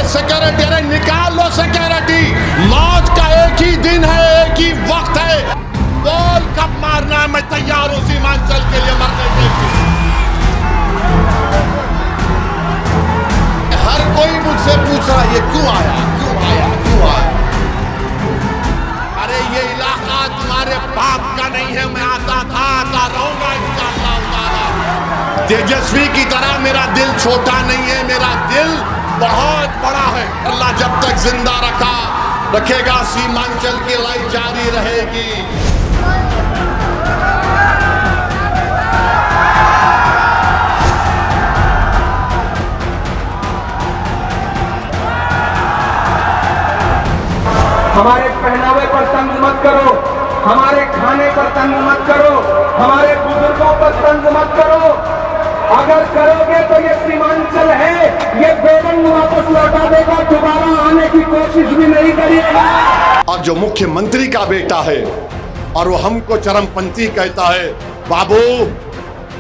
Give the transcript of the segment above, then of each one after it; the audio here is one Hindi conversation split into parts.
सिक्योरिटी, अरे निकाल लो सिक्योरिटी। मौत का एक ही दिन है, एक ही वक्त है। बोल कब मारना है, मैं तैयार हूं सीमांचल के लिए मरने के लिए। हर कोई मुझसे पूछ रहा है ये क्यों आया, क्यों आया, क्यों आया। अरे ये इलाका तुम्हारे बाप का नहीं है, मैं आता था, आता रहूंगा इंशाअल्लाह ताला। तेजस्वी की तरह मेरा दिल छोटा नहीं है, मेरा दिल बहुत बड़ा है। अल्लाह जब तक जिंदा रखेगा, सीमांचल की लड़ाई जारी रहेगी। हमारे पहनावे पर तंज मत करो, हमारे खाने पर तंज मत करो, हमारे बुजुर्गों पर तंज मत करो। अगर करोगे तो ये सीमांचल है, ये बेरंग वापस लौटा देगा, दोबारा आने की कोशिश भी नहीं करिएगा। और जो मुख्यमंत्री का बेटा है और वो हमको चरमपंथी कहता है, बाबू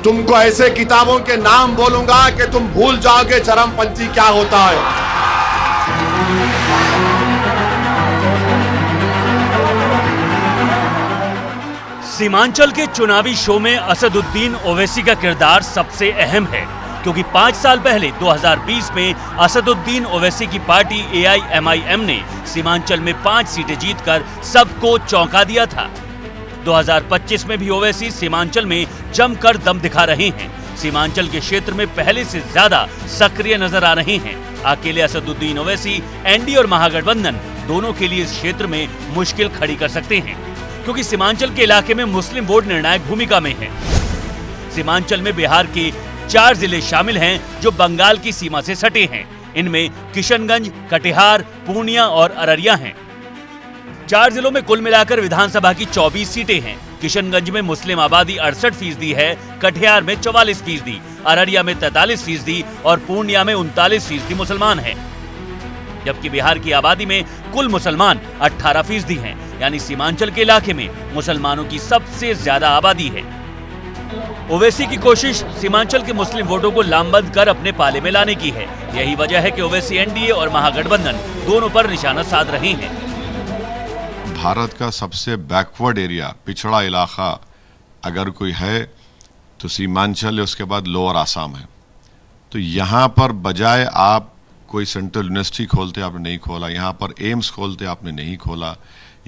तुमको ऐसे किताबों के नाम बोलूंगा कि तुम भूल जाओगे चरमपंथी क्या होता है। सीमांचल के चुनावी शो में असदुद्दीन ओवैसी का किरदार सबसे अहम है, क्योंकि 5 साल पहले 2020 में असदुद्दीन ओवैसी की पार्टी AIMIM ने सीमांचल में 5 सीटें जीतकर सबको चौंका दिया था। 2025 में भी ओवैसी सीमांचल में जमकर दम दिखा रहे हैं। सीमांचल के क्षेत्र में पहले से ज्यादा सक्रिय नजर आ रहे हैं। अकेले असदुद्दीन ओवैसी NDA और महागठबंधन दोनों के लिए इस क्षेत्र में मुश्किल खड़ी कर सकते हैं, क्योंकि सीमांचल के इलाके में मुस्लिम वोट निर्णायक भूमिका में है। सीमांचल में बिहार के 4 जिले शामिल हैं जो बंगाल की सीमा से सटे हैं। इनमें किशनगंज, कटिहार, पूर्णिया और अररिया हैं। 4 जिलों में कुल मिलाकर विधानसभा की 24 सीटें हैं। किशनगंज में मुस्लिम आबादी 68% है, कटिहार में 44%, अररिया में 43% और पूर्णिया में 39% मुसलमान हैं। जबकि बिहार की आबादी में कुल मुसलमान 18% हैं, यानी सीमांचल के इलाके में मुसलमानों की सबसे ज्यादा आबादी है। ओवैसी की कोशिश सीमांचल के मुस्लिम वोटों को लामबंद कर अपने पाले में लाने की है। यही वजह है कि ओवैसी NDA और महागठबंधन दोनों पर निशाना साध रहे हैं। भारत का सबसे बैकवर्ड एरिया, पिछड़ा इलाका अगर कोई है तो सीमांचल है, उसके बाद लोअर आसाम है। तो यहाँ पर बजाय आप कोई सेंट्रल यूनिवर्सिटी खोलते आपने नहीं खोला, यहाँ पर एम्स खोलते आपने नहीं खोला,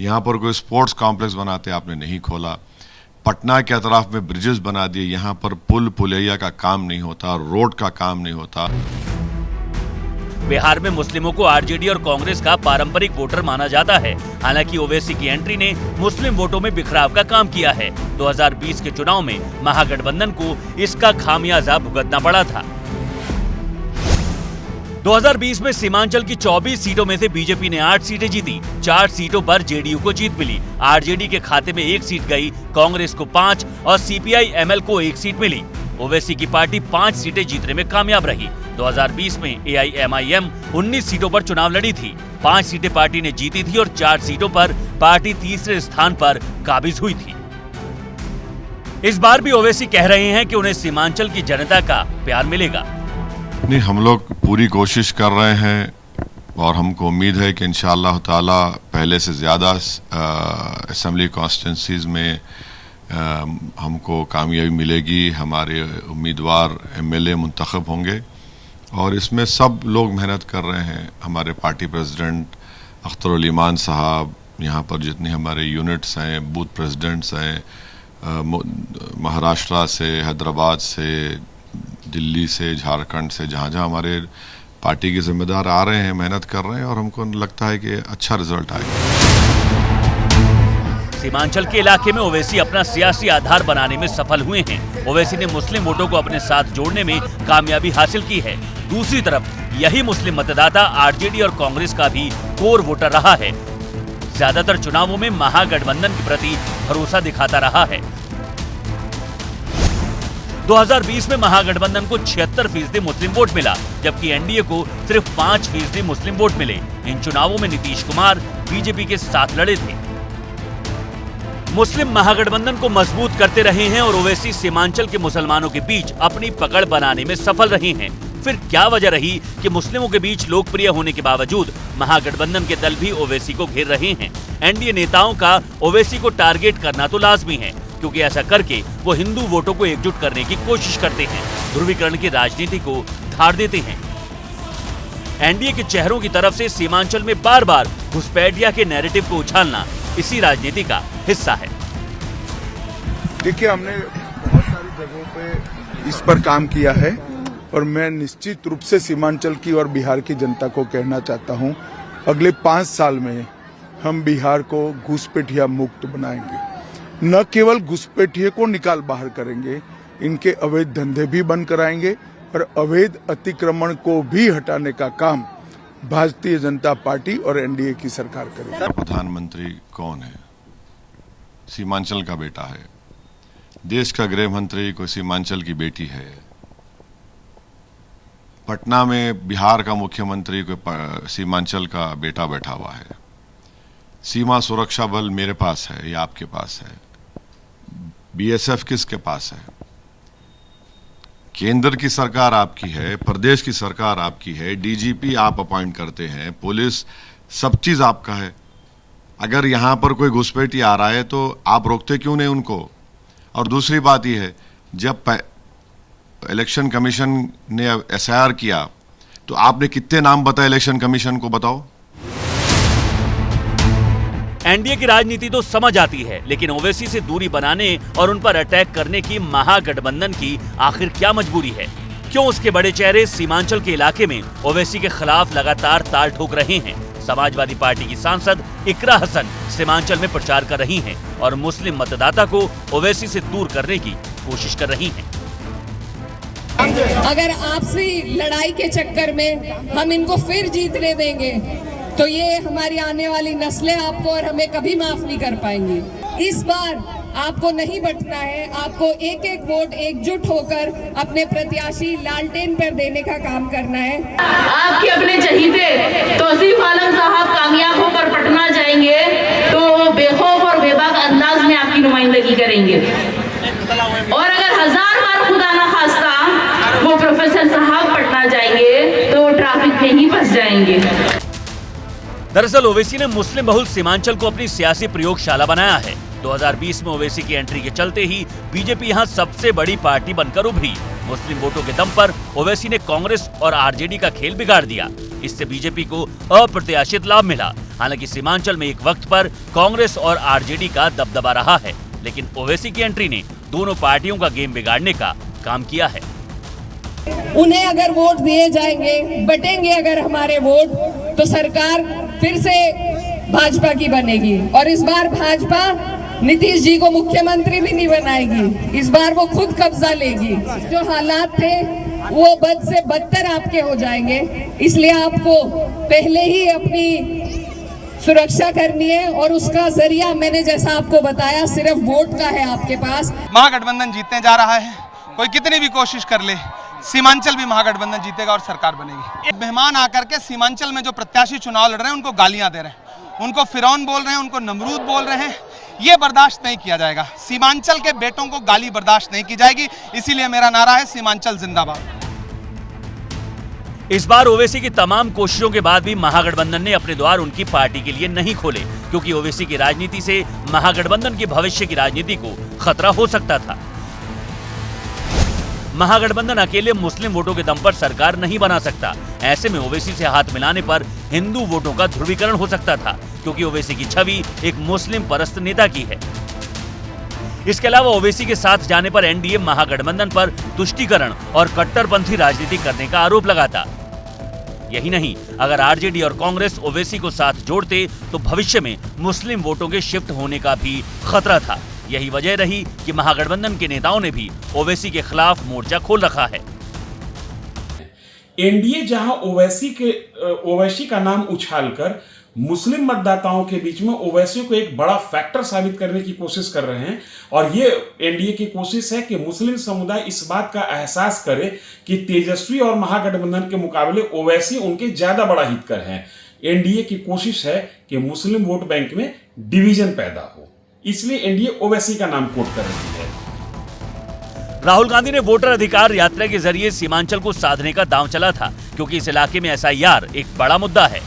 यहाँ पर कोई स्पोर्ट्स कॉम्प्लेक्स बनाते आपने नहीं खोला, पटना के अतराफ में ब्रिजेस बना दिए, यहाँ पर पुल पुलिया का काम नहीं होता, रोड का काम नहीं होता। बिहार में मुस्लिमों को RJD और कांग्रेस का पारंपरिक वोटर माना जाता है। हालांकि ओवैसी की एंट्री ने मुस्लिम वोटों में बिखराव का काम किया है। 2020 के चुनाव में महागठबंधन को इसका खामियाजा भुगतना पड़ा था। 2020 में सीमांचल की 24 सीटों में से बीजेपी ने 8 सीटें जीती। 4 सीटों पर JDU को जीत मिली। RJD के खाते में 1 सीट गई, कांग्रेस को 5 और CPI-ML को 1 सीट मिली। ओवैसी की पार्टी 5 सीटें जीतने में कामयाब रही। 2020 में AIMIM 19 सीटों पर चुनाव लड़ी थी। 5 सीटें पार्टी ने जीती थी और 4 सीटों पर पार्टी तीसरे स्थान पर काबिज हुई थी। इस बार भी ओवैसी कह रहे हैं कि उन्हें सीमांचल की जनता का प्यार मिलेगा। नहीं, हम लोग पूरी कोशिश कर रहे हैं और हमको उम्मीद है कि इंशाअल्लाह ताला पहले से ज़्यादा असेंबली कॉन्स्टिट्यूंसीज में हमको कामयाबी मिलेगी। हमारे उम्मीदवार MLA मुंतखब होंगे और इसमें सब लोग मेहनत कर रहे हैं। हमारे पार्टी प्रेसिडेंट अख्तर उल ईमान साहब, यहाँ पर जितने हमारे यूनिट्स हैं, बूथ प्रेसिडेंट्स हैं, महाराष्ट्र से, हैदराबाद से, दिल्ली से, झारखंड से, जहाँ जहाँ हमारे पार्टी के जिम्मेदार आ रहे हैं, मेहनत कर रहे हैं और हमको लगता है कि अच्छा रिजल्ट आएगा। सीमांचल के इलाके में ओवैसी अपना सियासी आधार बनाने में सफल हुए हैं। ओवैसी ने मुस्लिम वोटों को अपने साथ जोड़ने में कामयाबी हासिल की है। दूसरी तरफ यही मुस्लिम मतदाता RJD और कांग्रेस का भी कोर वोटर रहा है। ज्यादातर चुनावों में महागठबंधन के प्रति भरोसा दिखाता रहा है। 2020 में महागठबंधन को 76% मुस्लिम वोट मिला, जबकि NDA को सिर्फ 5% मुस्लिम वोट मिले। इन चुनावों में नीतीश कुमार बीजेपी के साथ लड़े थे। मुस्लिम महागठबंधन को मजबूत करते रहे हैं और ओवैसी सीमांचल के मुसलमानों के बीच अपनी पकड़ बनाने में सफल रहे हैं। फिर क्या वजह रही कि मुस्लिमों के बीच लोकप्रिय होने के बावजूद महागठबंधन के दल भी ओवैसी को घेर रहे हैं? एनडीए नेताओं का ओवैसी को टारगेट करना तो लाजमी है, क्योंकि ऐसा करके वो हिंदू वोटों को एकजुट करने की कोशिश करते हैं, ध्रुवीकरण की राजनीति को धार देते हैं। एनडीए के चेहरों की तरफ से सीमांचल में बार बार घुसपैठिया के नैरेटिव को उछालना इसी राजनीति का हिस्सा है। देखिए, हमने बहुत सारी जगहों पे इस पर काम किया है और मैं निश्चित रूप से सीमांचल की और बिहार की जनता को कहना चाहता हूं, अगले 5 साल में हम बिहार को घुसपैठिया मुक्त बनाएंगे। न केवल घुसपैठिए को निकाल बाहर करेंगे, इनके अवैध धंधे भी बंद कराएंगे और अवैध अतिक्रमण को भी हटाने का काम भारतीय जनता पार्टी और एनडीए की सरकार करेगी। प्रधानमंत्री कौन है? सीमांचल का बेटा है। देश का गृह मंत्री कोई सीमांचल की बेटी है। पटना में बिहार का मुख्यमंत्री कोई सीमांचल का बेटा बैठा हुआ है। सीमा सुरक्षा बल मेरे पास है या आपके पास है? बीएसएफ किसके पास है? केंद्र की सरकार आपकी है, प्रदेश की सरकार आपकी है, डीजीपी आप अपॉइंट करते हैं, पुलिस, सब चीज आपका है। अगर यहां पर कोई घुसपैठी आ रहा है तो आप रोकते क्यों नहीं उनको? और दूसरी बात यह है, जब इलेक्शन कमीशन ने एसआईआर किया तो आपने कितने नाम बताए इलेक्शन कमीशन को? बताओ। एनडीए की राजनीति तो समझ आती है, लेकिन ओवैसी से दूरी बनाने और उन पर अटैक करने की महागठबंधन की आखिर क्या मजबूरी है? क्यों उसके बड़े चेहरे सीमांचल के इलाके में ओवैसी के खिलाफ लगातार ताल ठोक रहे हैं? समाजवादी पार्टी की सांसद इकरा हसन सीमांचल में प्रचार कर रही हैं और मुस्लिम मतदाता को ओवैसी से दूर करने की कोशिश कर रही हैं। अगर आपसी लड़ाई के चक्कर में हम इनको फिर जीतने देंगे तो ये हमारी आने वाली नस्लें आपको और हमें कभी माफ नहीं कर पाएंगी। इस बार आपको नहीं बंटना है, आपको एक एक वोट एकजुट होकर अपने प्रत्याशी लालटेन पर देने का काम करना है। आपके अपने चहीते तौसीफ आलम साहब कामयाब होकर पटना जाएंगे तो वो बेखौफ और बेबाक अंदाज में आपकी नुमाइंदगी करेंगे, और अगर 1000 बार खुदा ना खास्ता वो प्रोफेसर साहब पटना जाएंगे तो वो ट्रैफिक में ही फंस जाएंगे। दरअसल ओवैसी ने मुस्लिम बहुल सीमांचल को अपनी सियासी प्रयोगशाला बनाया है। 2020 में ओवैसी की एंट्री के चलते ही बीजेपी यहां सबसे बड़ी पार्टी बनकर उभरी। मुस्लिम वोटों के दम पर ओवैसी ने कांग्रेस और आरजेडी का खेल बिगाड़ दिया। इससे बीजेपी को अप्रत्याशित लाभ मिला। हालांकि सीमांचल में एक वक्त पर कांग्रेस और आरजेडी का दबदबा रहा है, लेकिन ओवैसी की एंट्री ने दोनों पार्टियों का गेम बिगाड़ने का काम किया है। उन्हें अगर वोट दिए जाएंगे, बटेंगे अगर हमारे वोट, तो सरकार फिर से भाजपा की बनेगी और इस बार भाजपा नीतीश जी को मुख्यमंत्री भी नहीं बनाएगी। इस बार वो खुद कब्जा लेगी। जो हालात थे वो बद से बदतर आपके हो जाएंगे, इसलिए आपको पहले ही अपनी सुरक्षा करनी है और उसका जरिया मैंने जैसा आपको बताया सिर्फ वोट का है आपके पास। महागठबंधन जीतने जा रहा है, कोई कितनी भी कोशिश कर ले, सीमांचल भी महागठबंधन जीतेगा और सरकार बनेगी। एक मेहमान आकर के सीमांचल में जो प्रत्याशी चुनाव लड़ रहे हैं उनको गालियां दे रहे हैं, उनको फिरौन बोल रहे हैं, उनको नमरूद बोल रहे हैं, ये बर्दाश्त नहीं किया जाएगा। सीमांचल के बेटों को गाली बर्दाश्त नहीं की जाएगी, इसीलिए मेरा नारा है सीमांचल जिंदाबाद। इस बार ओवैसी की तमाम कोशिशों के बाद भी महागठबंधन ने अपने द्वार उनकी पार्टी के लिए नहीं खोले, क्योंकि ओवैसी की राजनीति से महागठबंधन के भविष्य की राजनीति को खतरा हो सकता था। महागठबंधन अकेले मुस्लिम वोटों के दम पर सरकार नहीं बना सकता। ऐसे में ओवैसी से हाथ मिलाने पर हिंदू वोटों का ध्रुवीकरण हो सकता था, क्योंकि ओवैसी की छवि एक मुस्लिम परस्त नेता की है। इसके अलावा ओवैसी के साथ जाने पर एनडीए महागठबंधन पर तुष्टीकरण और कट्टरपंथी राजनीति करने का आरोप लगाता। यही नहीं, अगर आरजेडी और कांग्रेस ओवैसी को साथ जोड़ते तो भविष्य में मुस्लिम वोटों के शिफ्ट होने का भी खतरा था। यही वजह रही कि महागठबंधन के नेताओं ने भी ओवैसी के खिलाफ मोर्चा खोल रखा है। एनडीए जहां ओवैसी का नाम उछालकर मुस्लिम मतदाताओं के बीच में ओवैसी को एक बड़ा फैक्टर साबित करने की कोशिश कर रहे हैं, और ये एनडीए की कोशिश है कि मुस्लिम समुदाय इस बात का एहसास करे कि तेजस्वी और महागठबंधन के मुकाबले ओवैसी उनके ज्यादा बड़ा हितकर हैं। एनडीए की कोशिश है कि मुस्लिम वोट बैंक में डिवीजन पैदा हो, इसलिए एनडीए ओवैसी का नाम कोट कर रही है। राहुल गांधी ने वोटर अधिकार यात्रा के जरिए सीमांचल को साधने का दांव चला था, क्योंकि इस इलाके में SIR एक बड़ा मुद्दा है।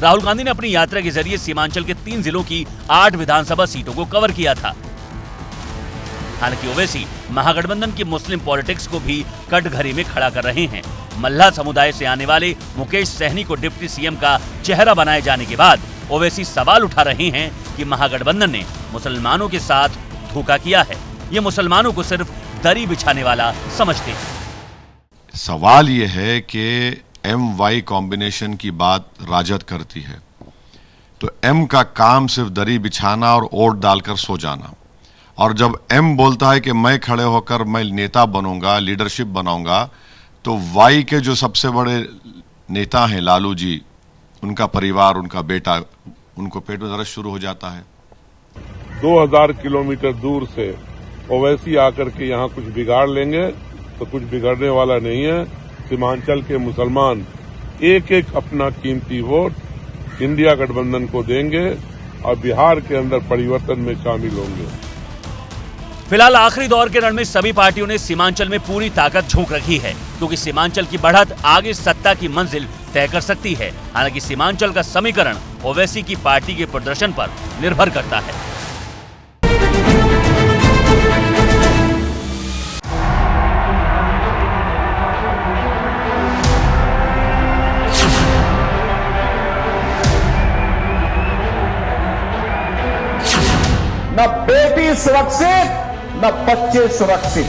राहुल गांधी ने अपनी यात्रा के जरिए सीमांचल के 3 जिलों की 8 विधानसभा सीटों को कवर किया था। हालांकि ओवैसी महागठबंधन की मुस्लिम पॉलिटिक्स को भी कटघरे में खड़ा कर रहे हैं। मल्लाह समुदाय से आने वाले मुकेश सहनी को डिप्टी सीएम का चेहरा बनाए जाने के बाद ओवैसी सवाल उठा रहे हैं कि महागठबंधन ने मुसलमानों के साथ धोखा किया है। ये मुसलमानों को सिर्फ दरी बिछाने वाला समझते हैं। सवाल ये है कि MY कॉम्बिनेशन की बात राजद करती है तो M का काम सिर्फ दरी बिछाना और वोट डालकर सो जाना, और जब M बोलता है कि मैं खड़े होकर मैं नेता बनूंगा, लीडरशिप बनाऊंगा, तो Y के जो सबसे बड़े नेता हैं लालू जी, उनका परिवार, उनका बेटा, उनको पेट में दर्द शुरू हो जाता है। 2000 किलोमीटर दूर से ओवैसी आकर के यहाँ कुछ बिगाड़ लेंगे तो कुछ बिगड़ने वाला नहीं है। सीमांचल के मुसलमान एक एक अपना कीमती वोट इंडिया गठबंधन को देंगे और बिहार के अंदर परिवर्तन में शामिल होंगे। फिलहाल आखिरी दौर के रण में सभी पार्टियों ने सीमांचल में पूरी ताकत झोंक रखी है, क्योंकि सीमांचल की बढ़त आगे सत्ता की मंजिल तय कर सकती है। हालांकि सीमांचल का समीकरण ओवैसी की पार्टी के प्रदर्शन पर निर्भर करता है। न बेटी सुरक्षित न बच्चे सुरक्षित,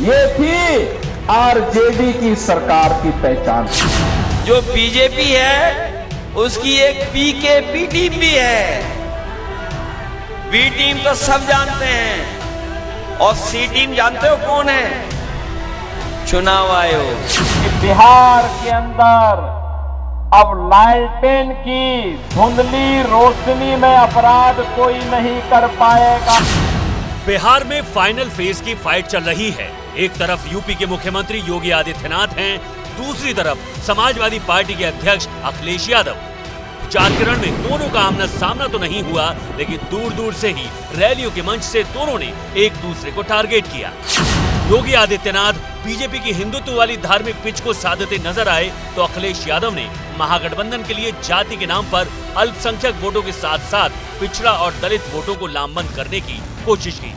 ये थी आरजेडी की सरकार की पहचान। जो बीजेपी है उसकी एक पीकेपी टीम भी है। बी टीम तो सब जानते हैं, और सी टीम जानते हो कौन है? चुनाव आयोग। बिहार के अंदर अब लालटेन की धुंधली रोशनी में अपराध कोई नहीं कर पाएगा। बिहार में फाइनल फेज की फाइट चल रही है। एक तरफ यूपी के मुख्यमंत्री योगी आदित्यनाथ हैं, दूसरी तरफ समाजवादी पार्टी के अध्यक्ष अखिलेश यादव। प्रचार के रण में दोनों का आमना सामना तो नहीं हुआ, लेकिन दूर दूर से ही रैलियों के मंच से दोनों ने एक दूसरे को टारगेट किया। योगी आदित्यनाथ बीजेपी की हिंदुत्व वाली धार्मिक पिच को साधते नजर आए, तो अखिलेश यादव ने महागठबंधन के लिए जाति के नाम पर अल्पसंख्यक वोटों के साथ साथ पिछड़ा और दलित वोटों को लामबंद करने की कोशिश की।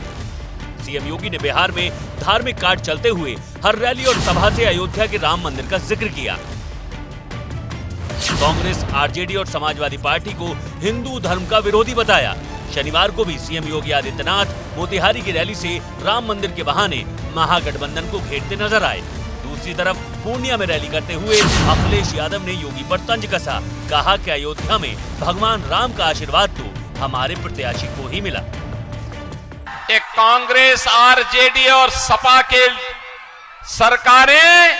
सीएम योगी ने बिहार में धार्मिक कार्ड चलते हुए हर रैली और सभा से अयोध्या के राम मंदिर का जिक्र किया। कांग्रेस, आरजेडी और समाजवादी पार्टी को हिंदू धर्म का विरोधी बताया। शनिवार को भी सीएम योगी आदित्यनाथ मोतिहारी की रैली से राम मंदिर के बहाने महागठबंधन को घेरते नजर आए। दूसरी तरफ पूर्णिया में रैली करते हुए अखिलेश यादव ने योगी पर तंज कसा। कहा कि अयोध्या में भगवान राम का आशीर्वाद तो हमारे प्रत्याशी को ही मिला। एक कांग्रेस, आरजेडी और सपा के सरकारें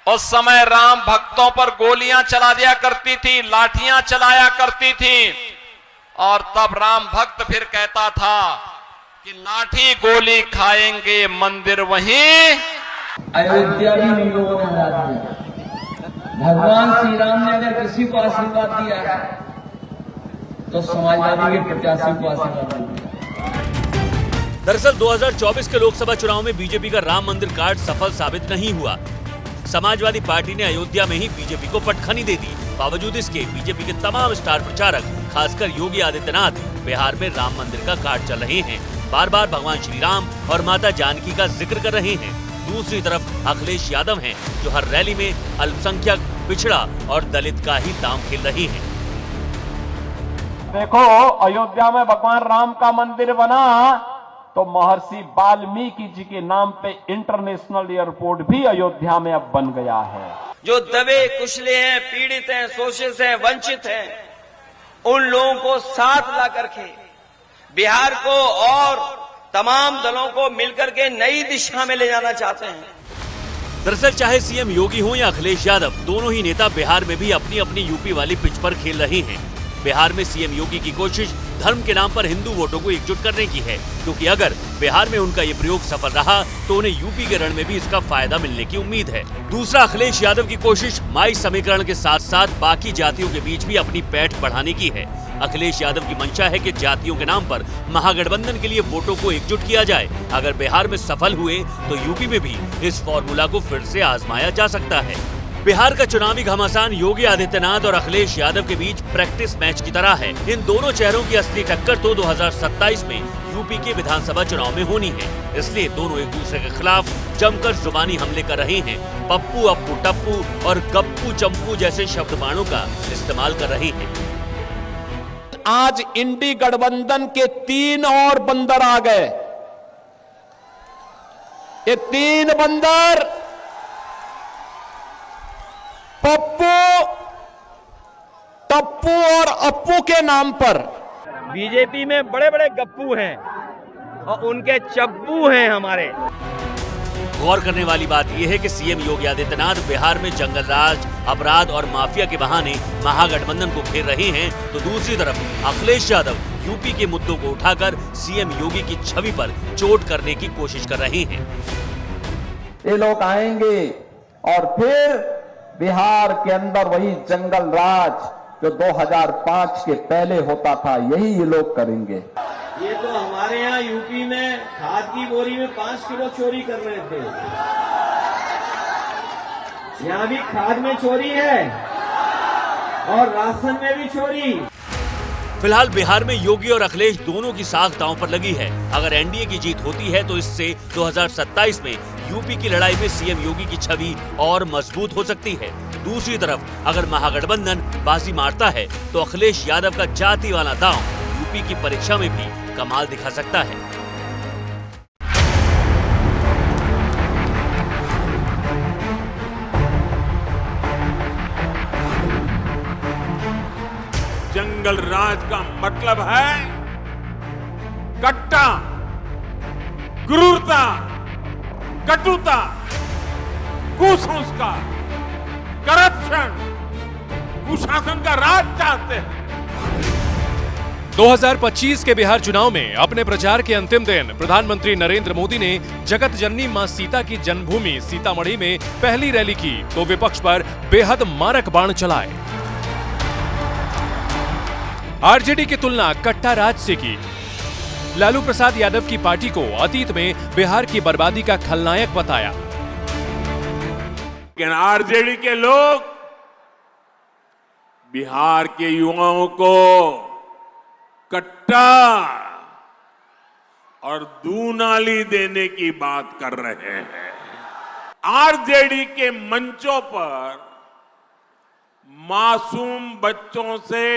उस समय राम भक्तों पर गोलियां चला दिया करती थी, लाठियां चलाया करती थी, और तब राम भक्त फिर कहता था कि लाठी गोली खाएंगे मंदिर वहीं। अयोध्या भी हम लोगों ने हरा दिया। भगवान श्री राम ने अगर किसी को आशीर्वाद दिया है तो समाजवादी के प्रत्याशी को आशीर्वाद दिया। दरअसल 2024 के लोकसभा चुनाव में बीजेपी का राम मंदिर कार्ड सफल साबित नहीं हुआ। समाजवादी पार्टी ने अयोध्या में ही बीजेपी को पटखनी दे दी। बावजूद इसके बीजेपी के तमाम स्टार प्रचारक, खासकर योगी आदित्यनाथ, बिहार में राम मंदिर का कार्ड चल रहे हैं। बार बार भगवान श्री राम और माता जानकी का जिक्र कर रहे हैं। दूसरी तरफ अखिलेश यादव हैं, जो हर रैली में अल्पसंख्यक, पिछड़ा और दलित का ही दांव खेल रहे हैं। देखो, अयोध्या में भगवान राम का मंदिर बना तो महर्षि वाल्मीकि जी के नाम पे इंटरनेशनल एयरपोर्ट भी अयोध्या में अब बन गया है। जो दबे कुचले हैं, पीड़ित हैं, शोषित हैं, वंचित हैं, उन लोगों को साथ ला करके बिहार को और तमाम दलों को मिलकर के नई दिशा में ले जाना चाहते हैं। दरअसल चाहे सीएम योगी हो या अखिलेश यादव, दोनों ही नेता बिहार में भी अपनी अपनी यूपी वाली पिच पर खेल रहे हैं। बिहार में सीएम योगी की कोशिश धर्म के नाम पर हिंदू वोटों को एकजुट करने की है, क्योंकि अगर बिहार में उनका ये प्रयोग सफल रहा तो उन्हें यूपी के रण में भी इसका फायदा मिलने की उम्मीद है। दूसरा, अखिलेश यादव की कोशिश माई समीकरण के साथ साथ बाकी जातियों के बीच भी अपनी पैठ बढ़ाने की है। अखिलेश यादव की मंशा है कि जातियों के नाम पर महागठबंधन के लिए वोटों को एकजुट किया जाए। अगर बिहार में सफल हुए तो यूपी में भी इस फॉर्मूला को फिर से आजमाया जा सकता है। बिहार का चुनावी घमासान योगी आदित्यनाथ और अखिलेश यादव के बीच प्रैक्टिस मैच की तरह है। इन दोनों चेहरों की असली टक्कर तो 2027 में यूपी के विधानसभा चुनाव में होनी है। इसलिए दोनों एक दूसरे के खिलाफ जमकर जुबानी हमले कर रहे हैं। पप्पू अप्पू टप्पू और गप्पू चंपू जैसे शब्द बाणों का इस्तेमाल कर रहे हैं। आज इंडी गठबंधन के 3 और बंदर आ गए। ये 3 बंदर पप्पू, टप्पू और अप्पू के नाम पर। बीजेपी में बड़े बड़े गप्पू हैं और उनके चप्पू हैं हमारे। गौर करने वाली बात यह है कि सीएम योगी आदित्यनाथ बिहार में जंगल राज, अपराध और माफिया के बहाने महागठबंधन को घेर रहे हैं, तो दूसरी तरफ अखिलेश यादव यूपी के मुद्दों को उठाकर सीएम योगी की छवि पर चोट करने की कोशिश कर रहे हैं। ये लोग आएंगे और फिर बिहार के अंदर वही जंगल राज जो 2005 के पहले होता था, यही ये लोग करेंगे। ये तो हमारे यहाँ यूपी में खाद की बोरी में 5 किलो चोरी कर रहे थे। यहाँ भी खाद में चोरी है और राशन में भी चोरी। फिलहाल बिहार में योगी और अखिलेश दोनों की साख दांव पर लगी है। अगर एनडीए की जीत होती है तो इससे 2027 में यूपी की लड़ाई में सीएम योगी की छवि और मजबूत हो सकती है। दूसरी तरफ अगर महागठबंधन बाजी मारता है तो अखिलेश यादव का जाति वाला दांव यूपी की परीक्षा में भी कमाल दिखा सकता है। जंगल राज का मतलब है कट्टा, क्रूरता, कटुता, कुसंस्कार, करप्शन, कुशासन का राज चाहते हैं। 2025 के बिहार चुनाव में अपने प्रचार के अंतिम दिन प्रधानमंत्री नरेंद्र मोदी ने जगत जननी मां सीता की जन्मभूमि सीतामढ़ी में पहली रैली की तो विपक्ष पर बेहद मारक बाण चलाए। आरजेडी की तुलना कट्टा राज से की। लालू प्रसाद यादव की पार्टी को अतीत में बिहार की बर्बादी का खलनायक बताया। लेकिन आरजेडी के लोग बिहार के युवाओं को कट्टा और दूनाली देने की बात कर रहे हैं। आरजेडी के मंचों पर मासूम बच्चों से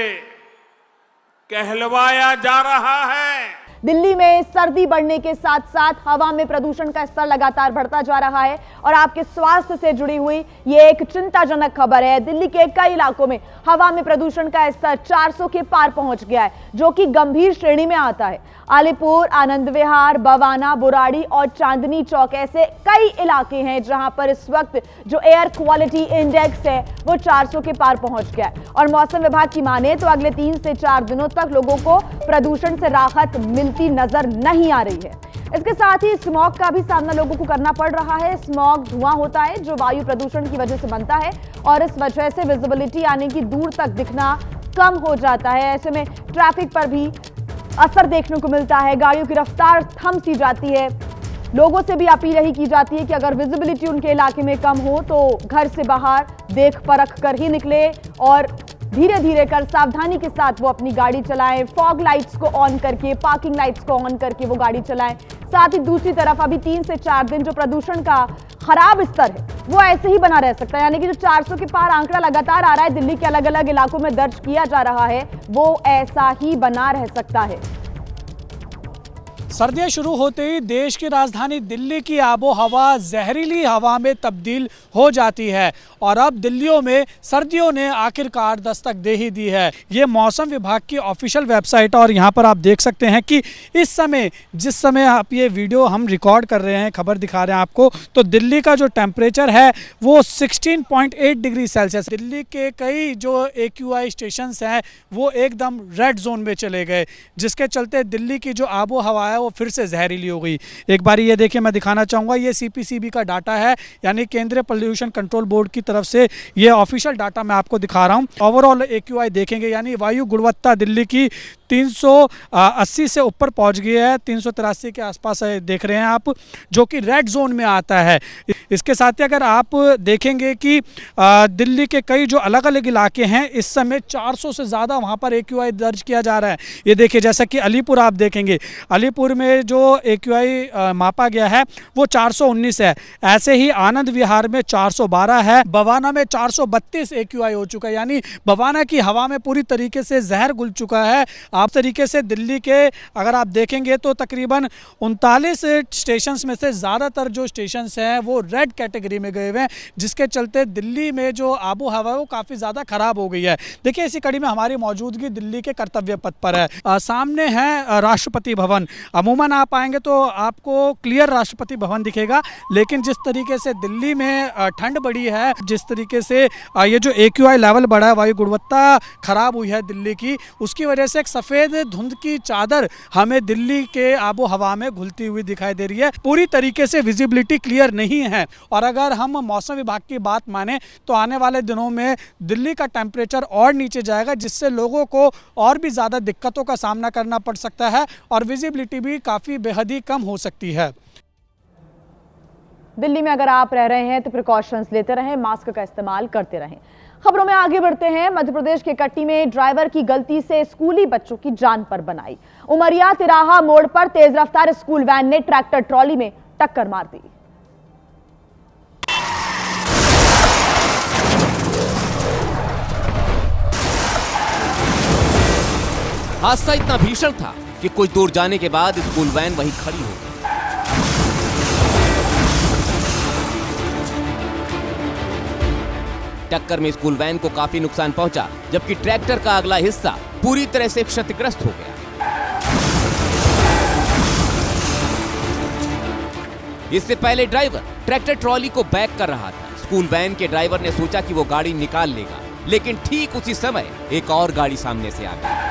कहलवाया जा रहा है। दिल्ली में सर्दी बढ़ने के साथ साथ हवा में प्रदूषण का स्तर लगातार बढ़ता जा रहा है और आपके स्वास्थ्य से जुड़ी हुई ये एक चिंताजनक खबर है। दिल्ली के कई इलाकों में हवा में प्रदूषण का स्तर 400 के पार पहुंच गया है, जो कि गंभीर श्रेणी में आता है। अलीपुर, आनंद विहार, बवाना, बुराड़ी और चांदनी चौक ऐसे कई इलाके हैं जहां पर इस वक्त जो एयर क्वालिटी इंडेक्स है वो 400 के पार पहुंच गया है। और मौसम विभाग की माने तो अगले 3 से 4 दिनों तक लोगों को प्रदूषण से राहत मिलती नजर नहीं आ रही है। इसके साथ ही स्मॉग का भी सामना लोगों को करना पड़ रहा है। स्मॉग धुआं होता है जो वायु प्रदूषण की वजह से बनता है और इस वजह से विजिबिलिटी यानी कि दूर तक दिखना कम हो जाता है। ऐसे में ट्रैफिक पर भी असर देखने को मिलता है, गाड़ियों की रफ्तार थम सी जाती है। लोगों से भी अपील यही की जाती है कि अगर विजिबिलिटी उनके इलाके में कम हो तो घर से बाहर देख परख कर ही निकले और धीरे धीरे कर सावधानी के साथ वो अपनी गाड़ी चलाएं। फॉग लाइट्स को ऑन करके, पार्किंग लाइट्स को ऑन करके वो गाड़ी चलाएं। साथ ही दूसरी तरफ अभी 3 से 4 दिन जो प्रदूषण का खराब स्तर है वो ऐसे ही बना रह सकता है, यानी कि जो 400 के पार आंकड़ा लगातार आ रहा है दिल्ली के अलग अलग इलाकों में दर्ज किया जा रहा है वो ऐसा ही बना रह सकता है। सर्दियां शुरू होते ही देश की राजधानी दिल्ली की आबो हवा जहरीली हवा में तब्दील हो जाती है और अब दिल्लियों में सर्दियों ने आखिरकार दस्तक दे ही दी है। ये मौसम विभाग की ऑफिशियल वेबसाइट और यहाँ पर आप देख सकते हैं कि इस समय जिस समय आप ये वीडियो हम रिकॉर्ड कर रहे हैं, खबर दिखा रहे हैं आपको, तो दिल्ली का जो टेम्परेचर है वो 16.8 डिग्री सेल्सियस। दिल्ली के कई जो AQI स्टेशंस हैं वो एकदम रेड जोन में चले गए, जिसके चलते दिल्ली की जो आबो हवा है वो फिर से जहरीली हो गई। एक बार ये देखिए, मैं दिखाना चाहूँगा, ये CPCB का डाटा है, यानी केंद्रीय पोल्यूशन कंट्रोल बोर्ड की तरफ से ये ऑफिशियल डाटा मैं आपको दिखा रहा हूँ। ओवरऑल AQI देखेंगे, यानी वायु गुणवत्ता दिल्ली की 380 से ऊपर पहुंच गई है, 383 के आसपास देख रहे हैं आप, जो कि रेड जोन में आता है। इसके साथ ही अगर आप देखेंगे कि दिल्ली के कई जो अलग अलग इलाके हैं, इस समय 400 से ज़्यादा वहां पर AQI दर्ज किया जा रहा है। ये देखिए, जैसा कि अलीपुर आप देखेंगे, अलीपुर में जो AQI मापा गया है वो 419 है। ऐसे ही आनंद विहार में 412 है, बवाना में 432 AQI हो चुका है, यानी बवाना की हवा में पूरी तरीके से जहर घुल चुका है। आप तरीके से दिल्ली के अगर आप देखेंगे तो तकरीबन 39 स्टेशंस में से ज़्यादातर जो स्टेशंस हैं वो रेड कैटेगरी में गए हुए हैं, जिसके चलते दिल्ली में जो आबो हवा है वो काफ़ी ज़्यादा ख़राब हो गई है। देखिए, इसी कड़ी में हमारी मौजूदगी दिल्ली के कर्तव्य पथ पर है। सामने है राष्ट्रपति भवन। अमूमन आप आएंगे तो आपको क्लियर राष्ट्रपति भवन दिखेगा, लेकिन जिस तरीके से दिल्ली में ठंड बढ़ी है, जिस तरीके से ये जो AQI लेवल बढ़ा है, वायु गुणवत्ता खराब हुई है दिल्ली की, उसकी वजह से एक सफ़ेद धुंध की चादर हमें दिल्ली के आबो हवा में घुलती हुई दिखाई दे रही है। पूरी तरीके से विजिबिलिटी क्लियर नहीं है, और अगर हम मौसम विभाग की बात माने तो आने वाले दिनों में दिल्ली का टेम्परेचर और नीचे जाएगा, जिससे लोगों को और भी ज़्यादा दिक्कतों का सामना करना पड़ सकता है और विजिबिलिटी भी काफ़ी बेहद ही कम हो सकती है। दिल्ली में अगर आप रह रहे हैं तो प्रिकॉशंस लेते रहें, मास्क का इस्तेमाल करते रहें। खबरों में आगे बढ़ते हैं। मध्य प्रदेश के कट्टी में ड्राइवर की गलती से स्कूली बच्चों की जान पर बनाई। उमरिया तिराहा मोड़ पर तेज रफ्तार स्कूल वैन ने ट्रैक्टर ट्रॉली में टक्कर मार दी। हादसा इतना भीषण था कि कुछ दूर जाने के बाद स्कूल वैन वहीं खड़ी हो गई। टक्कर में स्कूल वैन को काफी नुकसान पहुंचा, जबकि ट्रैक्टर का अगला हिस्सा पूरी तरह से क्षतिग्रस्त हो गया। इससे पहले ड्राइवर ट्रैक्टर ट्रॉली को बैक कर रहा था। स्कूल वैन के ड्राइवर ने सोचा कि वो गाड़ी निकाल लेगा, लेकिन ठीक उसी समय एक और गाड़ी सामने से आ गई।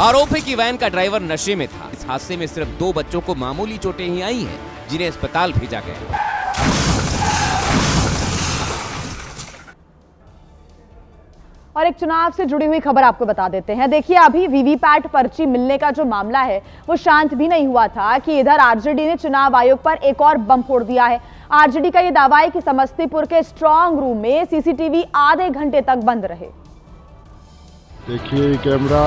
आरोप है कि वैन का ड्राइवर नशे में था। इस हादसे में सिर्फ 2 बच्चों को मामूली चोटें ही आई हैं, जिन्हें अस्पताल भेजा गया। और एक चुनाव से जुड़ी हुई खबर आपको बता देते हैं। देखिए, अभी वीवीपैट पर्ची मिलने का जो मामला है वो शांत भी नहीं हुआ था कि इधर आरजेडी ने चुनाव आयोग पर एक और बम फोड़ दिया है। आरजेडी का ये दावा है कि समस्तीपुर के स्ट्रांग रूम में सीसीटीवी आधे घंटे तक बंद रहे। देखिए, कैमरा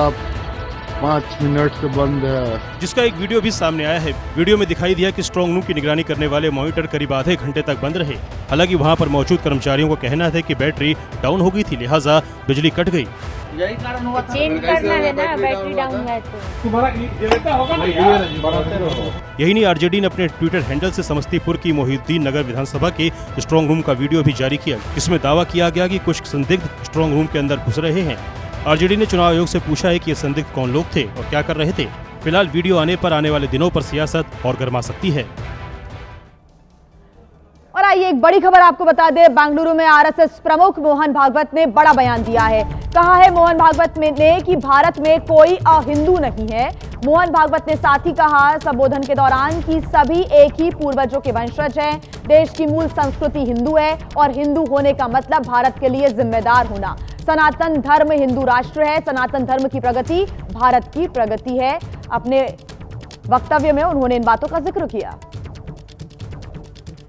5 मिनट से बंद है, जिसका एक वीडियो भी सामने आया है। वीडियो में दिखाई दिया कि स्ट्रांग रूम की निगरानी करने वाले मॉनिटर करीब आधे घंटे तक बंद रहे। हालांकि वहां पर मौजूद कर्मचारियों का कहना है कि बैटरी डाउन हो गई थी, लिहाजा बिजली कट गई। यही कारण हुआ, चेंज करना है ना, बैटरी डाउन है तो तुम्हारा होगा ना यार। यही नहीं, आरजेडी ने अपने ट्विटर हैंडल से समस्तीपुर की मोहिउद्दीन नगर विधानसभा के स्ट्रांग रूम का वीडियो भी जारी किया, जिसमें दावा किया गया कि कुछ संदिग्ध स्ट्रांग रूम के अंदर घुस रहे हैं। आरजेडी ने चुनाव आयोग से पूछा है कि ये संदिग्ध कौन लोग थे और क्या कर रहे थे। फिलहाल वीडियो आने पर आने वाले दिनों पर सियासत और गर्मा सकती है। और आइए एक बड़ी खबर आपको बता दें। बेंगलुरु में आरएसएस प्रमुख मोहन भागवत ने बड़ा बयान दिया है। कहा है मोहन भागवत ने कि भारत में कोई अहिंदू नहीं है। मोहन भागवत ने साथ ही कहा संबोधन के दौरान कि सभी एक ही पूर्वजों के वंशज हैं। देश की मूल संस्कृति हिंदू है और हिंदू होने का मतलब भारत के लिए जिम्मेदार होना। सनातन धर्म हिंदू राष्ट्र है। सनातन धर्म की प्रगति भारत की प्रगति है। अपने वक्तव्य में उन्होंने इन बातों का जिक्र किया।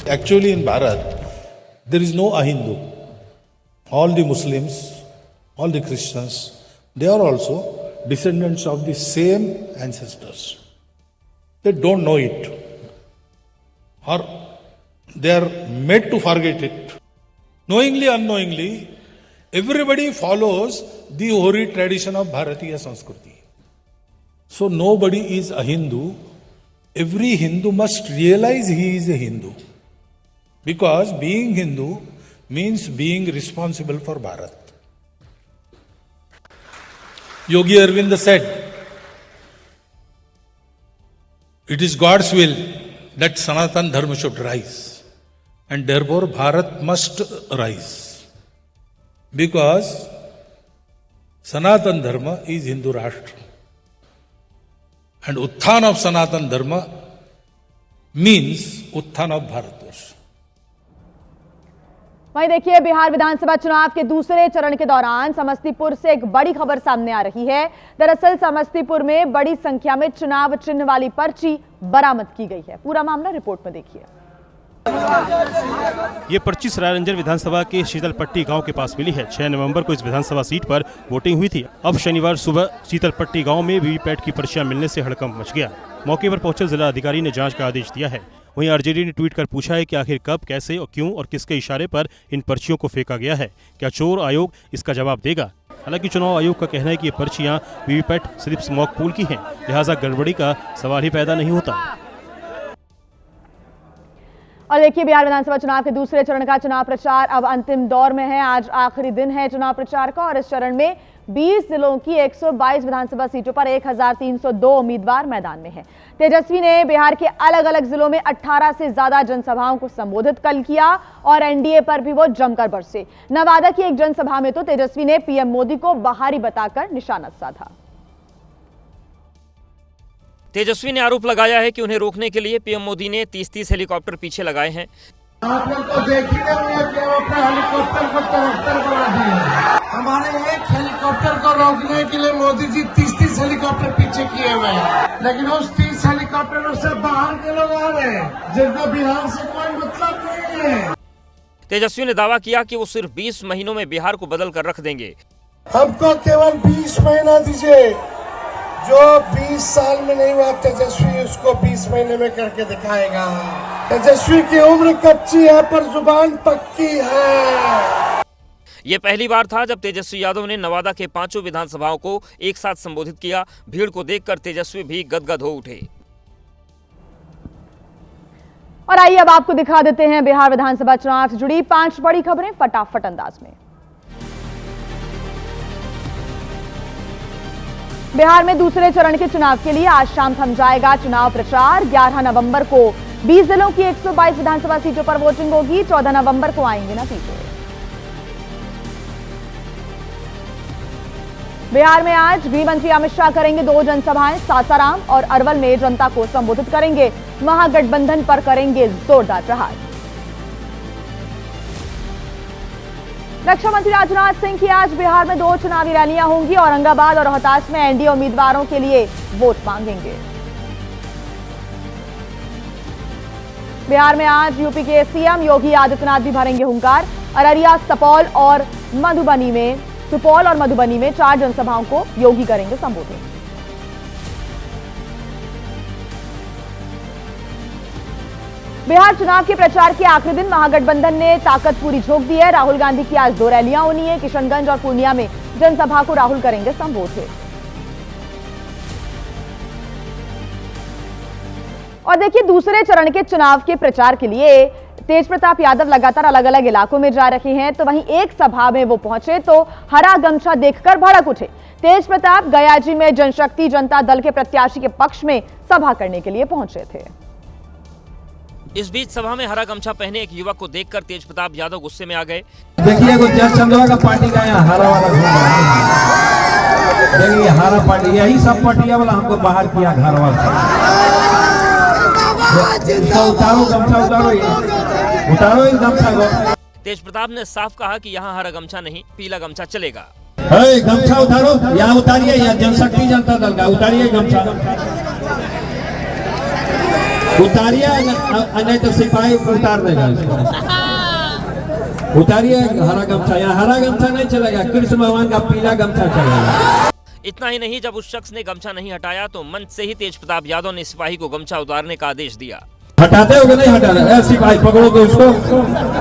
Actually, in Bharat, there is no Ahindu. All the Muslims, all the Christians, they are also descendants of the same ancestors. They don't know it, or they are made to forget it. Knowingly, unknowingly, everybody follows the hoary tradition of Bharatiya Sanskriti. So nobody is a Hindu. Every Hindu must realize he is a Hindu. Because being Hindu means being responsible for Bharat. Yogi Arvind said, it is God's will that Sanatan Dharma should rise, and therefore Bharat must rise. Because Sanatan Dharma is Hindu Rashtra. And Utthana of Sanatana Dharma means Utthana of Bharatvarsh. वहीं देखिए, बिहार विधानसभा चुनाव के दूसरे चरण के दौरान समस्तीपुर से एक बड़ी खबर सामने आ रही है। दरअसल समस्तीपुर में बड़ी संख्या में चुनाव चिन्ह वाली पर्ची बरामद की गई है। पूरा मामला रिपोर्ट में देखिए। ये पर्ची सरायरंजन विधानसभा के शीतलपट्टी गांव के पास मिली है। 6 नवंबर को इस विधानसभा सीट पर वोटिंग हुई थी। अब शनिवार सुबह शीतलपट्टी गांव में वीवीपैट की पर्चियां मिलने से हड़कंप मच गया। मौके पर पहुंचे जिला अधिकारी ने जांच का आदेश दिया है। वहीं आरजेडी ने ट्वीट कर पूछा है कि आखिर कब, कैसे और क्यों और किसके इशारे पर इन पर्चियों को फेंका गया है। क्या चोर आयोग इसका जवाब देगा? हालांकि चुनाव आयोग का कहना है कि ये पर्चियां वीवीपैट सिर्फ मॉक पोल की हैं, लिहाजा गड़बड़ी का सवाल ही पैदा नहीं होता। और देखिए, बिहार विधानसभा चुनाव के दूसरे चरण का चुनाव प्रचार अब अंतिम दौर में है। आज आखिरी दिन है चुनाव प्रचार का और इस चरण में 20 जिलों की 122 विधानसभा सीटों पर 1302 उम्मीदवार मैदान में हैं। तेजस्वी ने बिहार के अलग अलग जिलों में 18 से ज्यादा जनसभाओं को संबोधित कल किया और एनडीए पर भी वो जमकर बरसे। नवादा की एक जनसभा में तो तेजस्वी ने पीएम मोदी को बाहरी बताकर निशाना साधा। तेजस्वी ने आरोप लगाया है कि उन्हें रोकने के लिए पीएम मोदी ने 30-30 हेलीकॉप्टर पीछे लगाए हैं। आप लोग तो देख ही रहे हैं कि अपने हेलीकॉप्टर को 73 बना दिए। हमारे एक हेलीकॉप्टर को रोकने के लिए मोदी जी 30-30 हेलीकॉप्टर पीछे किए हुए हैं, लेकिन उस 30 हेलीकॉप्टरों से बाहर के लोग आ रहे हैं जिनको बिहार से कोई मतलब नहीं है। तेजस्वी ने दावा किया कि वो सिर्फ 20 महीनों में बिहार को बदल कर रख देंगे। हमको केवल 20 महीना दीजिए, जो 20 साल में नहीं हुआ तेजस्वी उसको 20 महीने में करके दिखाएगा। तेजस्वी की उम्र कच्ची है पर जुबान पक्की है। ये पहली बार था जब तेजस्वी यादव ने नवादा के 5 विधानसभाओं को एक साथ संबोधित किया। भीड़ को देखकर तेजस्वी भी गदगद हो उठे। और आइए अब आपको दिखा देते हैं बिहार विधानसभा चुनाव से जुड़ी 5 बड़ी खबरें फटाफट अंदाज में। बिहार में दूसरे चरण के चुनाव के लिए आज शाम थम जाएगा चुनाव प्रचार। 11 नवंबर को 20 जिलों की 122 विधानसभा सीटों पर वोटिंग होगी। 14 नवंबर को आएंगे नतीजे। बिहार में आज गृह मंत्री अमित शाह करेंगे 2 जनसभाएं। सासाराम और अरवल में जनता को संबोधित करेंगे। महागठबंधन पर करेंगे जोरदार प्रहार। रक्षा मंत्री राजनाथ सिंह की आज बिहार में 2 चुनावी रैलियां होंगी। औरंगाबाद और रोहतास में एनडीए उम्मीदवारों के लिए वोट मांगेंगे। बिहार में आज यूपी के सीएम योगी आदित्यनाथ भी भरेंगे हुंकार। अररिया, सुपौल और मधुबनी में 4 जनसभाओं को योगी करेंगे संबोधित। बिहार चुनाव के प्रचार के आखिरी दिन महागठबंधन ने ताकत पूरी झोंक दी है। राहुल गांधी की आज 2 रैलियां होनी है। किशनगंज और पूर्णिया में जनसभा को राहुल करेंगे संबोधित। और देखिए, दूसरे चरण के चुनाव के प्रचार के लिए तेज प्रताप यादव लगातार अलग अलग इलाकों में जा रहे हैं। तो वहीं एक सभा में वो पहुंचे तो हरा गमछा देखकर भड़क उठे। तेज प्रताप गयाजी में जनशक्ति जनता दल के प्रत्याशी के पक्ष में सभा करने के लिए पहुंचे थे। इस बीच सभा में हरा गमछा पहने एक युवक को देखकर तेज प्रताप यादव गुस्से में आ गए। देखिए, जज चंद्रा का पार्टी का यहाँ हरा वाला घूम रहा है। देखिए, हरा पार्टी, यही सब पार्टियां वाला हमको बाहर किया घर वाला। उतारो गमछा, उतारो इस गमछा को। तेज प्रताप ने साफ कहा कि यहाँ हरा गमछा नहीं, पीला गमछा चलेगा। गमछा उतारो, यहाँ उतारिए, यहाँ जनशक्ति जनता दल का उतारिए गमछा, उतारिए, नहीं तो सिपाही उतार देगा इसको। उतारिए हरा गमछा, यहाँ हरा गमछा नहीं चलेगा, कृष्ण भगवान का पीला गमछा चलेगा। इतना ही नहीं, जब उस शख्स ने गमछा नहीं हटाया तो मंच से ही तेज प्रताप यादव ने सिपाही को गमछा उतारने का आदेश दिया। हटाते हो कि नहीं हटाना? सिपाही पकड़ो तो उसको,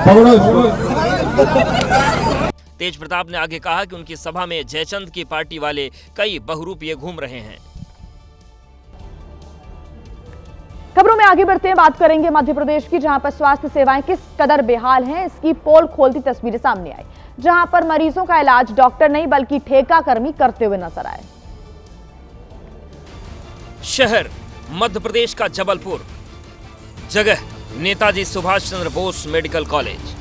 पकड़ो उसको। तेज प्रताप ने आगे कहा कि उनकी सभा में जयचंद की पार्टी वाले कई बहुरूपिये घूम रहे हैं। खबरों में आगे बढ़ते हैं, बात करेंगे मध्य प्रदेश की, जहां पर स्वास्थ्य सेवाएं किस कदर बेहाल हैं इसकी पोल खोलती तस्वीरें सामने आई, जहां पर मरीजों का इलाज डॉक्टर नहीं बल्कि ठेका कर्मी करते हुए नजर आए। शहर मध्य प्रदेश का जबलपुर, जगह नेताजी सुभाष चंद्र बोस मेडिकल कॉलेज।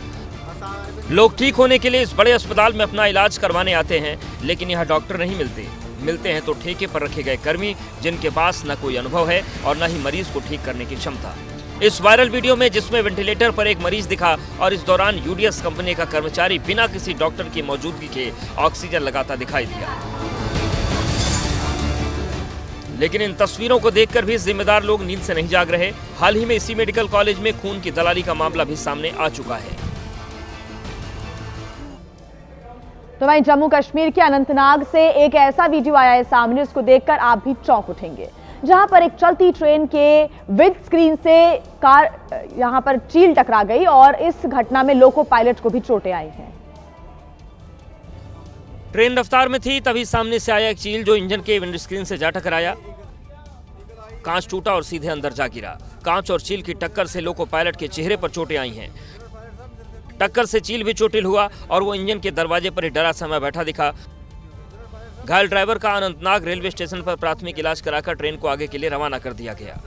लोग ठीक होने के लिए इस बड़े अस्पताल में अपना इलाज करवाने आते हैं, लेकिन यहाँ डॉक्टर नहीं मिलते। मिलते हैं तो ठेके पर रखे गए कर्मी जिनके पास न कोई अनुभव है और न ही मरीज को ठीक करने की क्षमता। इस वायरल वीडियो में जिसमें वेंटिलेटर पर एक मरीज दिखा और इस दौरान यूडीएस कंपनी का कर्मचारी बिना किसी डॉक्टर की मौजूदगी के ऑक्सीजन लगाता दिखाई दिया। लेकिन इन तस्वीरों को देखकर भी जिम्मेदार लोग नींद से नहीं जाग रहे। हाल ही में इसी मेडिकल कॉलेज में खून की दलाली का मामला भी सामने आ चुका है। तो वहीं जम्मू कश्मीर के अनंतनाग से एक ऐसा वीडियो आया है सामने, उसको देखकर आप भी चौंक उठेंगे, जहां पर एक चलती ट्रेन के विंड स्क्रीन से कार यहां पर चील टकरा गई और इस घटना में लोको पायलट को भी चोटें आई हैं। ट्रेन रफ्तार में थी, तभी सामने से आया एक चील जो इंजन के विंड स्क्रीन से जा टकराया। कांच टूटा और सीधे अंदर जा गिरा। कांच और चील की टक्कर से लोको पायलट के चेहरे पर चोटें आई हैं। टक्कर से चील भी चोटिल हुआ और वो इंजन के दरवाजे पर ही डरा समय बैठा दिखा। घायल ड्राइवर का अनंतनाग रेलवे स्टेशन पर प्राथमिक इलाज कराकर ट्रेन को आगे के लिए रवाना कर दिया गया।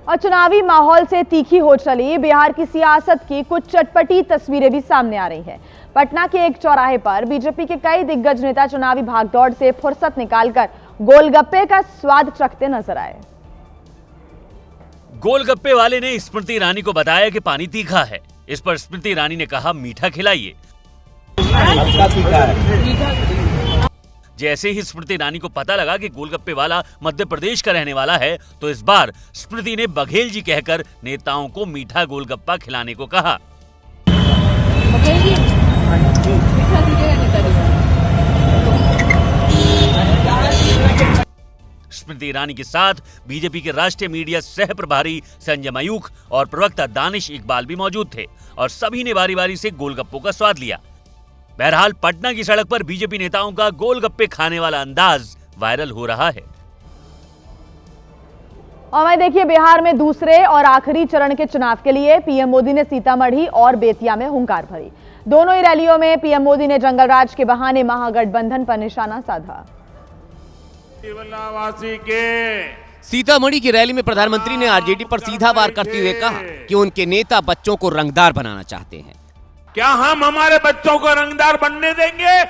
और चुनावी माहौल से तीखी हो चली बिहार की सियासत की कुछ चटपटी तस्वीरें भी सामने आ रही हैं। पटना के एक चौराहे पर बीजेपी के कई दिग्गज नेता चुनावी भागदौड़ से फुर्सत निकालकर गोलगप्पे का स्वाद चखते नजर आए। गोलगप्पे वाले ने स्मृति ईरानी को बताया कि पानी तीखा है। इस पर स्मृति ईरानी ने कहा, मीठा खिलाइए। जैसे ही स्मृति ईरानी को पता लगा कि गोलगप्पे वाला मध्य प्रदेश का रहने वाला है, तो इस बार स्मृति ने बघेल जी कहकर नेताओं को मीठा गोलगप्पा खिलाने को कहा। स्मृति ईरानी के साथ बीजेपी के राष्ट्रीय मीडिया सह प्रभारी संजय मयूख और प्रवक्ता दानिश इकबाल भी मौजूद थे और सभी ने बारी बारी से गोलगप्पों का स्वाद लिया। बहरहाल पटना की सड़क पर बीजेपी नेताओं का गोलगप्पे खाने वाला अंदाज वायरल हो रहा है। और वहीं देखिए, बिहार में दूसरे और आखिरी चरण के चुनाव के लिए पीएम मोदी ने सीतामढ़ी और बेतिया में हुंकार भरी। दोनों ही रैलियों में पीएम मोदी ने जंगलराज के बहाने महागठबंधन पर निशाना साधा। सीतामढ़ी की रैली में प्रधानमंत्री ने आरजेडी पर सीधा वार करते हुए कहा कि उनके नेता बच्चों को रंगदार बनाना चाहते हैं। क्या हम हमारे बच्चों को रंगदार बनने देंगे?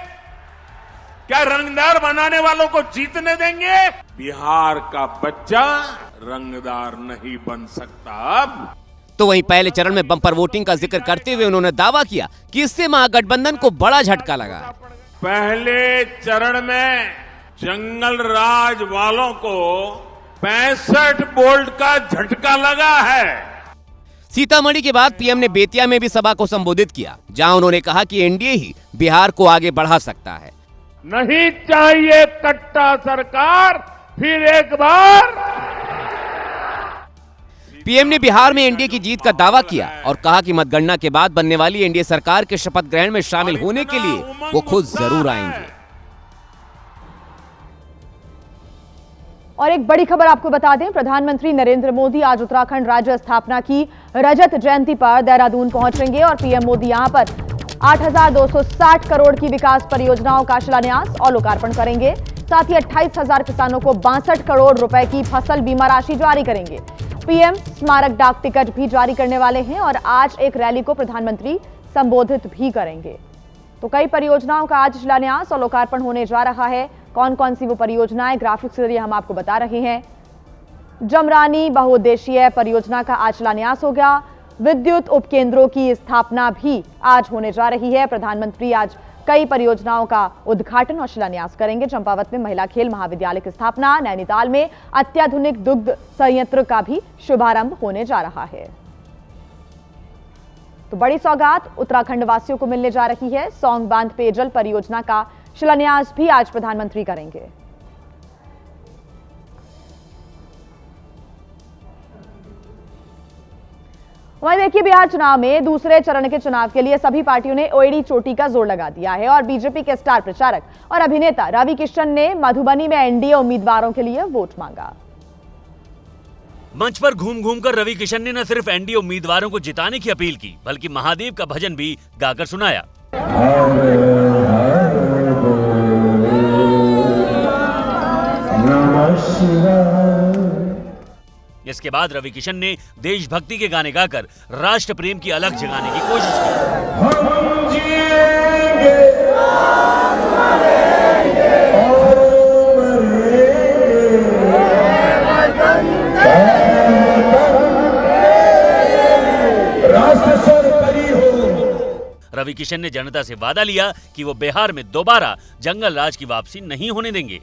क्या रंगदार बनाने वालों को जीतने देंगे? बिहार का बच्चा रंगदार नहीं बन सकता। तो वहीं पहले चरण में बम्पर वोटिंग का जिक्र करते हुए उन्होंने दावा किया कि इससे महागठबंधन को बड़ा झटका लगा। पहले चरण में जंगल राज वालों को 65 वोल्ट का झटका लगा है। सीतामढ़ी के बाद पीएम ने बेतिया में भी सभा को संबोधित किया, जहां उन्होंने कहा कि एनडीए ही बिहार को आगे बढ़ा सकता है। नहीं चाहिए कट्टा सरकार फिर एक बार। पीएम ने बिहार में एनडीए की जीत का दावा किया और कहा कि मतगणना के बाद बनने वाली एनडीए सरकार के शपथ ग्रहण में शामिल होने के लिए वो खुद जरूर आएंगे। और एक बड़ी खबर आपको बता दें, प्रधानमंत्री नरेंद्र मोदी आज उत्तराखंड राज्य स्थापना की रजत जयंती पर देहरादून पहुंचेंगे और पीएम मोदी यहां पर 8,260 करोड़ की विकास परियोजनाओं का शिलान्यास और लोकार्पण करेंगे। साथ ही 28,000 किसानों को 62 करोड़ रुपए की फसल बीमा राशि जारी करेंगे। पीएम स्मारक डाक टिकट भी जारी करने वाले हैं और आज एक रैली को प्रधानमंत्री संबोधित भी करेंगे। तो कई परियोजनाओं का आज शिलान्यास और लोकार्पण होने जा रहा है। कौन कौन सी वो परियोजनाएं, ग्राफिक्स के जरिए हम आपको बता रहे हैं। जमरानी बहुउद्देशीय परियोजना का आज शिलान्यास हो गया। विद्युत उपकेंद्रों की स्थापना भी आज होने जा रही है। प्रधानमंत्री आज कई परियोजनाओं का उद्घाटन और शिलान्यास करेंगे। चंपावत में महिला खेल महाविद्यालय की स्थापना, नैनीताल में अत्याधुनिक दुग्ध संयंत्र का भी शुभारंभ होने जा रहा है। तो बड़ी सौगात उत्तराखंड वासियों को मिलने जा रही है। सौंग बांध पेयजल परियोजना का शिलान्यास भी आज प्रधानमंत्री करेंगे। वहीं देखिए, बिहार चुनाव में दूसरे चरण के चुनाव के लिए सभी पार्टियों ने ओएडी चोटी का जोर लगा दिया है और बीजेपी के स्टार प्रचारक और अभिनेता रवि किशन ने मधुबनी में एनडीए उम्मीदवारों के लिए वोट मांगा। मंच पर घूम घूम कर रवि किशन ने न सिर्फ एनडीए उम्मीदवारों को जिताने की अपील की, बल्कि महादेव का भजन भी गाकर सुनाया। इसके बाद रवि किशन ने देशभक्ति के गाने गाकर राष्ट्र प्रेम की अलख जगाने की कोशिश की। किशन ने जनता से वादा लिया कि वो बिहार में दोबारा जंगल राज की वापसी नहीं होने देंगे।